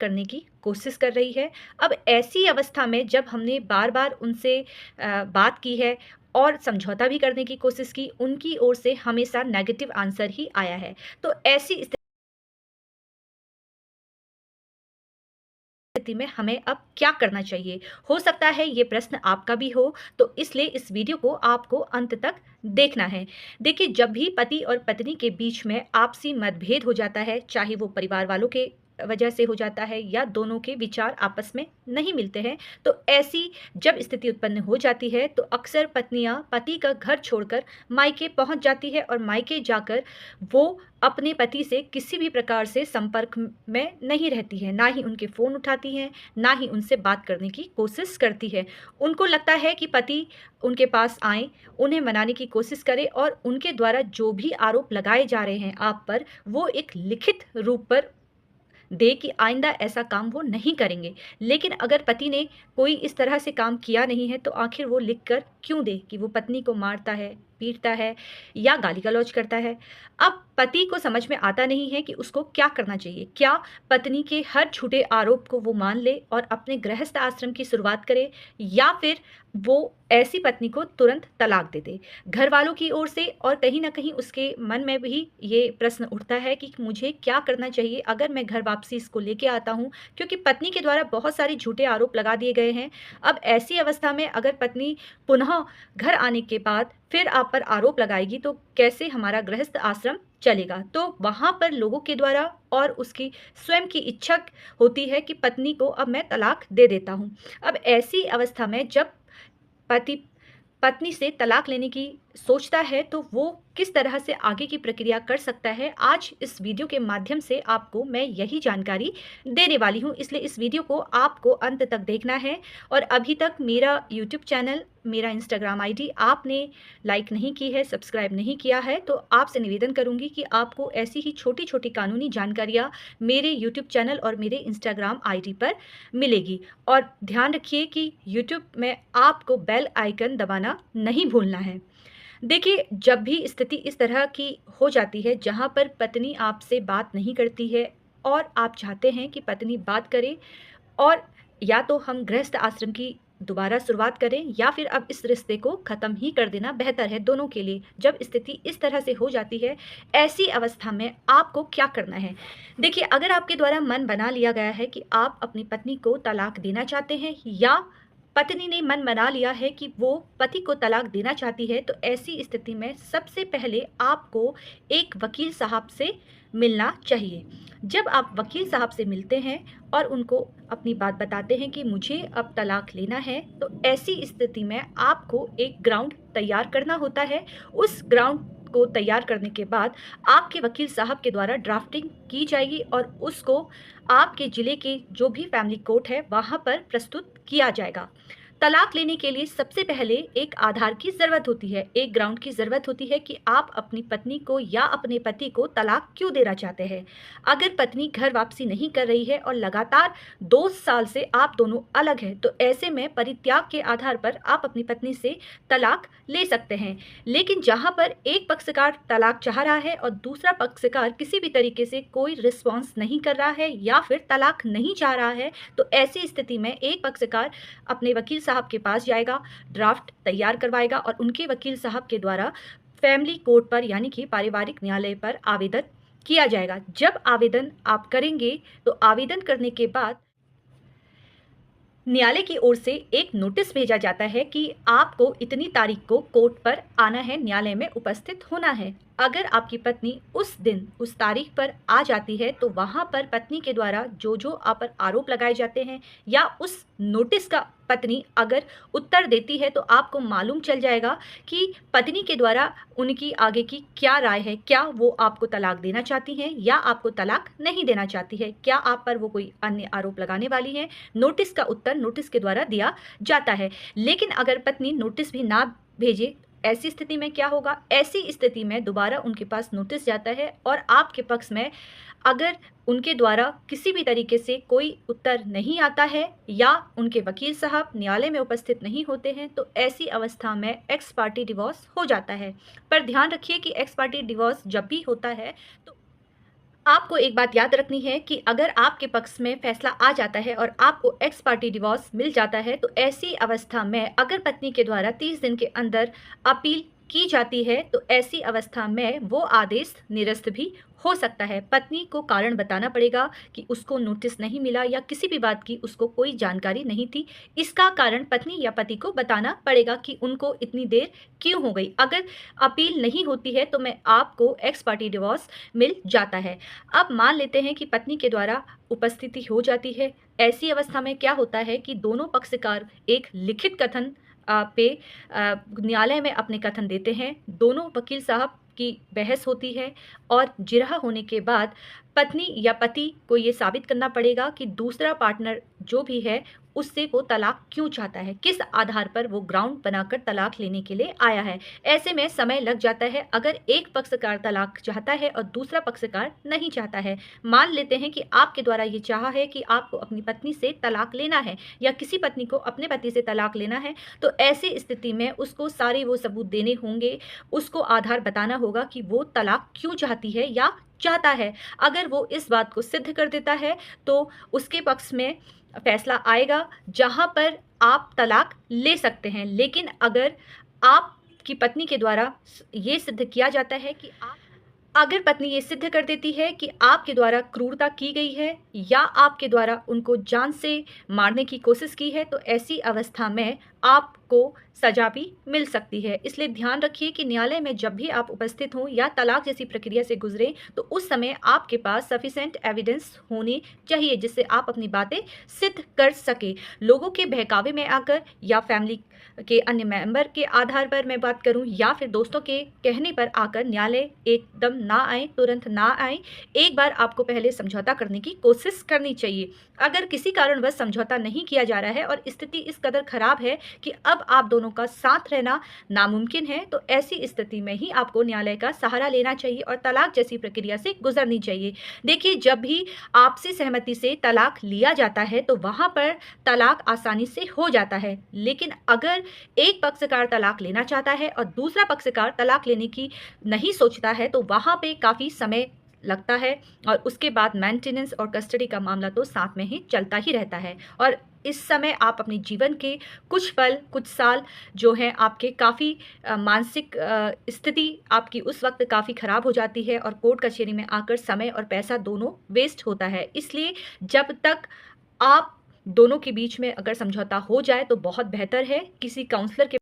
करने की कोशिश कर रही है। अब ऐसी अवस्था में जब हमने बार-बार उनसे बात की है और समझौता भी करने की कोशिश की, उनकी ओर से हमेशा नेगेटिव आंसर ही आया है। तो ऐसी स्थिति में हमें अब क्या करना चाहिए? हो सकता है ये प्रश्न आपका भी हो, तो इसलिए इस वीडियो को आपको अंत तक देखना है। देखिए, जब भी पति और पत्नी के बीच में आपसी मतभेद हो जाता है, चाहे वो परिवार वालों के वजह से हो जाता है या दोनों के विचार आपस में नहीं मिलते हैं, तो ऐसी जब स्थिति उत्पन्न हो जाती है, तो अक्सर पत्नियाँ पति का घर छोड़कर मायके पहुँच जाती है और मायके जाकर वो अपने पति से किसी भी प्रकार से संपर्क में नहीं रहती है, ना ही उनके फ़ोन उठाती हैं, ना ही उनसे बात करने की कोशिश करती है। उनको लगता है कि पति उनके पास आएँ, उन्हें मनाने की कोशिश करें और उनके द्वारा जो भी आरोप लगाए जा रहे हैं आप पर, वो एक लिखित रूप पर दे कि आइंदा ऐसा काम वो नहीं करेंगे। लेकिन अगर पति ने कोई इस तरह से काम किया नहीं है, तो आखिर वो लिख कर क्यों दे कि वो पत्नी को मारता है, पीटता है या गाली-गलौज करता है। अब पति को समझ में आता नहीं है कि उसको क्या करना चाहिए। क्या पत्नी के हर झूठे आरोप को वो मान ले और अपने गृहस्थ आश्रम की शुरुआत करे, या फिर वो ऐसी पत्नी को तुरंत तलाक दे दे। घरवालों की ओर से और कहीं न कहीं उसके मन में भी ये प्रश्न उठता है कि मुझे क्या करना चाहिए अगर मैं घर वापसी इसको लेके आता हूँ, क्योंकि पत्नी के द्वारा बहुत सारे झूठे आरोप लगा दिए गए हैं। अब ऐसी अवस्था में अगर पत्नी पुनः घर आने के बाद फिर आप पर आरोप लगाएगी, तो कैसे हमारा गृहस्थ आश्रम चलेगा? तो वहाँ पर लोगों के द्वारा और उसकी स्वयं की इच्छा होती है कि पत्नी को अब मैं तलाक दे देता हूँ। अब ऐसी अवस्था में जब पति पत्नी से तलाक लेने की सोचता है, तो वो किस तरह से आगे की प्रक्रिया कर सकता है, आज इस वीडियो के माध्यम से आपको मैं यही जानकारी देने वाली हूँ। इसलिए इस वीडियो को आपको अंत तक देखना है और अभी तक मेरा यूट्यूब चैनल, मेरा इंस्टाग्राम आईडी आपने लाइक नहीं की है, सब्सक्राइब नहीं किया है, तो आपसे निवेदन करूँगी कि आपको ऐसी ही छोटी-छोटी कानूनी जानकारियाँ मेरे यूट्यूब चैनल और मेरे इंस्टाग्राम आईडी पर मिलेगी। और ध्यान रखिए कि यूट्यूब में आपको बेल आइकन दबाना नहीं भूलना है। देखिए, जब भी स्थिति इस तरह की हो जाती है जहाँ पर पत्नी आपसे बात नहीं करती है और आप चाहते हैं कि पत्नी बात करे, और या तो हम गृहस्थ आश्रम की दोबारा शुरुआत करें या फिर अब इस रिश्ते को ख़त्म ही कर देना बेहतर है दोनों के लिए। जब स्थिति इस तरह से हो जाती है, ऐसी अवस्था में आपको क्या करना है? देखिए, अगर आपके द्वारा मन बना लिया गया है कि आप अपनी पत्नी को तलाक देना चाहते हैं, या पत्नी ने मन बना लिया है कि वो पति को तलाक देना चाहती है, तो ऐसी स्थिति में सबसे पहले आपको एक वकील साहब से मिलना चाहिए। जब आप वकील साहब से मिलते हैं और उनको अपनी बात बताते हैं कि मुझे अब तलाक लेना है, तो ऐसी स्थिति में आपको एक ग्राउंड तैयार करना होता है। उस ग्राउंड को तैयार करने के बाद आपके वकील साहब के द्वारा ड्राफ्टिंग की जाएगी और उसको आपके ज़िले के जो भी फैमिली कोर्ट है, वहाँ पर प्रस्तुत किया जाएगा। तलाक लेने के लिए सबसे पहले एक आधार की ज़रूरत होती है, एक ग्राउंड की ज़रूरत होती है कि आप अपनी पत्नी को या अपने पति को तलाक क्यों देना चाहते हैं। अगर पत्नी घर वापसी नहीं कर रही है और लगातार 2 साल से आप दोनों अलग हैं, तो ऐसे में परित्याग के आधार पर आप अपनी पत्नी से तलाक ले सकते हैं। लेकिन जहाँ पर एक पक्षकार तलाक चाह रहा है और दूसरा पक्षकार किसी भी तरीके से कोई रिस्पॉन्स नहीं कर रहा है या फिर तलाक नहीं चाह रहा है, तो ऐसी स्थिति में एक पक्षकार अपने वकील साहब के पास जाएगा, ड्राफ्ट तैयार करवाएगा और उनके वकील साहब के द्वारा फैमिली कोर्ट पर, यानी कि पारिवारिक न्यायालय पर आवेदन किया जाएगा। जब आवेदन आप करेंगे, तो आवेदन करने के बाद न्यायालय की ओर से एक नोटिस भेजा जाता है कि आपको इतनी तारीख को कोर्ट पर आना है, न्यायालय में उपस्थित होना है। अगर आपकी पत्नी उस दिन, उस तारीख पर आ जाती है, तो वहाँ पर पत्नी के द्वारा जो आप पर आरोप लगाए जाते हैं या उस नोटिस का पत्नी अगर उत्तर देती है, तो आपको मालूम चल जाएगा कि पत्नी के द्वारा उनकी आगे की क्या राय है। क्या वो आपको तलाक देना चाहती हैं या आपको तलाक नहीं देना चाहती है? क्या आप पर वो कोई अन्य आरोप लगाने वाली हैं? नोटिस का उत्तर नोटिस के द्वारा दिया जाता है। लेकिन अगर पत्नी नोटिस भी ना भेजे, ऐसी स्थिति में क्या होगा? ऐसी स्थिति में दोबारा उनके पास नोटिस जाता है और आपके पक्ष में अगर उनके द्वारा किसी भी तरीके से कोई उत्तर नहीं आता है या उनके वकील साहब न्यायालय में उपस्थित नहीं होते हैं, तो ऐसी अवस्था में एक्स पार्टी डिवोर्स हो जाता है। पर ध्यान रखिए कि एक्स पार्टी डिवोर्स जब भी होता है, तो आपको एक बात याद रखनी है कि अगर आपके पक्ष में फैसला आ जाता है और आपको एक्स पार्टी डिवोर्स मिल जाता है, तो ऐसी अवस्था में अगर पत्नी के द्वारा 30 दिन के अंदर अपील की जाती है, तो ऐसी अवस्था में वो आदेश निरस्त भी हो सकता है। पत्नी को कारण बताना पड़ेगा कि उसको नोटिस नहीं मिला या किसी भी बात की उसको कोई जानकारी नहीं थी। इसका कारण पत्नी या पति को बताना पड़ेगा कि उनको इतनी देर क्यों हो गई। अगर अपील नहीं होती है, तो मैं आपको एक्स पार्टी डिवोर्स मिल जाता है। अब मान लेते हैं कि पत्नी के द्वारा उपस्थिति हो जाती है। ऐसी अवस्था में क्या होता है कि दोनों पक्षकार एक लिखित कथन पे न्यायालय में अपने कथन देते हैं। दोनों वकील साहब की बहस होती है और जिरह होने के बाद पत्नी या पति को ये साबित करना पड़ेगा कि दूसरा पार्टनर जो भी है उससे वो तलाक क्यों चाहता है, किस आधार पर वो ग्राउंड बनाकर तलाक लेने के लिए आया है। ऐसे में समय लग जाता है अगर एक पक्षकार तलाक चाहता है और दूसरा पक्षकार नहीं चाहता है। मान लेते हैं कि आपके द्वारा ये चाहा है कि आपको अपनी पत्नी से तलाक लेना है या किसी पत्नी को अपने पति से तलाक लेना है, तो ऐसी स्थिति में उसको सारे वो सबूत देने होंगे, उसको आधार बताना होगा कि वो तलाक क्यों चाहती है या चाहता है। अगर वो इस बात को सिद्ध कर देता है, तो उसके पक्ष में फैसला आएगा जहाँ पर आप तलाक ले सकते हैं। लेकिन अगर आपकी पत्नी के द्वारा ये सिद्ध किया जाता है कि आप अगर पत्नी ये सिद्ध कर देती है कि आपके द्वारा क्रूरता की गई है या आपके द्वारा उनको जान से मारने की कोशिश की है, तो ऐसी अवस्था में आपको सजा भी मिल सकती है। इसलिए ध्यान रखिए कि न्यायालय में जब भी आप उपस्थित हों या तलाक जैसी प्रक्रिया से गुजरें, तो उस समय आपके पास सफिशिएंट एविडेंस होनी चाहिए जिससे आप अपनी बातें सिद्ध कर सके। लोगों के बहकावे में आकर या फैमिली के अन्य मेंबर के आधार पर मैं बात करूं या फिर दोस्तों के कहने पर आकर न्यायालय एकदम ना आए, तुरंत ना आए। एक बार आपको पहले समझौता करने की कोशिश करनी चाहिए। अगर किसी कारणवश समझौता नहीं किया जा रहा है और स्थिति इस कदर खराब है कि अब आप दोनों का साथ रहना नामुमकिन है, तो ऐसी स्थिति में ही आपको न्यायालय का सहारा लेना चाहिए और तलाक जैसी प्रक्रिया से गुजरनी चाहिए। देखिए, जब भी आपसी सहमति से तलाक लिया जाता है, तो वहाँ पर तलाक आसानी से हो जाता है। लेकिन अगर एक पक्षकार तलाक लेना चाहता है और दूसरा पक्षकार तलाक लेने की नहीं सोचता है, तो वहाँ पे काफ़ी समय लगता है और उसके बाद मेंटेनेंस और कस्टडी का मामला तो साथ में ही चलता ही रहता है। और इस समय आप अपने जीवन के कुछ पल, कुछ साल जो हैं आपके काफ़ी मानसिक स्थिति आपकी उस वक़्त काफ़ी ख़राब हो जाती है और कोर्ट कचहरी में आकर समय और पैसा दोनों वेस्ट होता है। इसलिए जब तक आप दोनों के बीच में अगर समझौता हो जाए तो बहुत बेहतर है। किसी काउंसलर के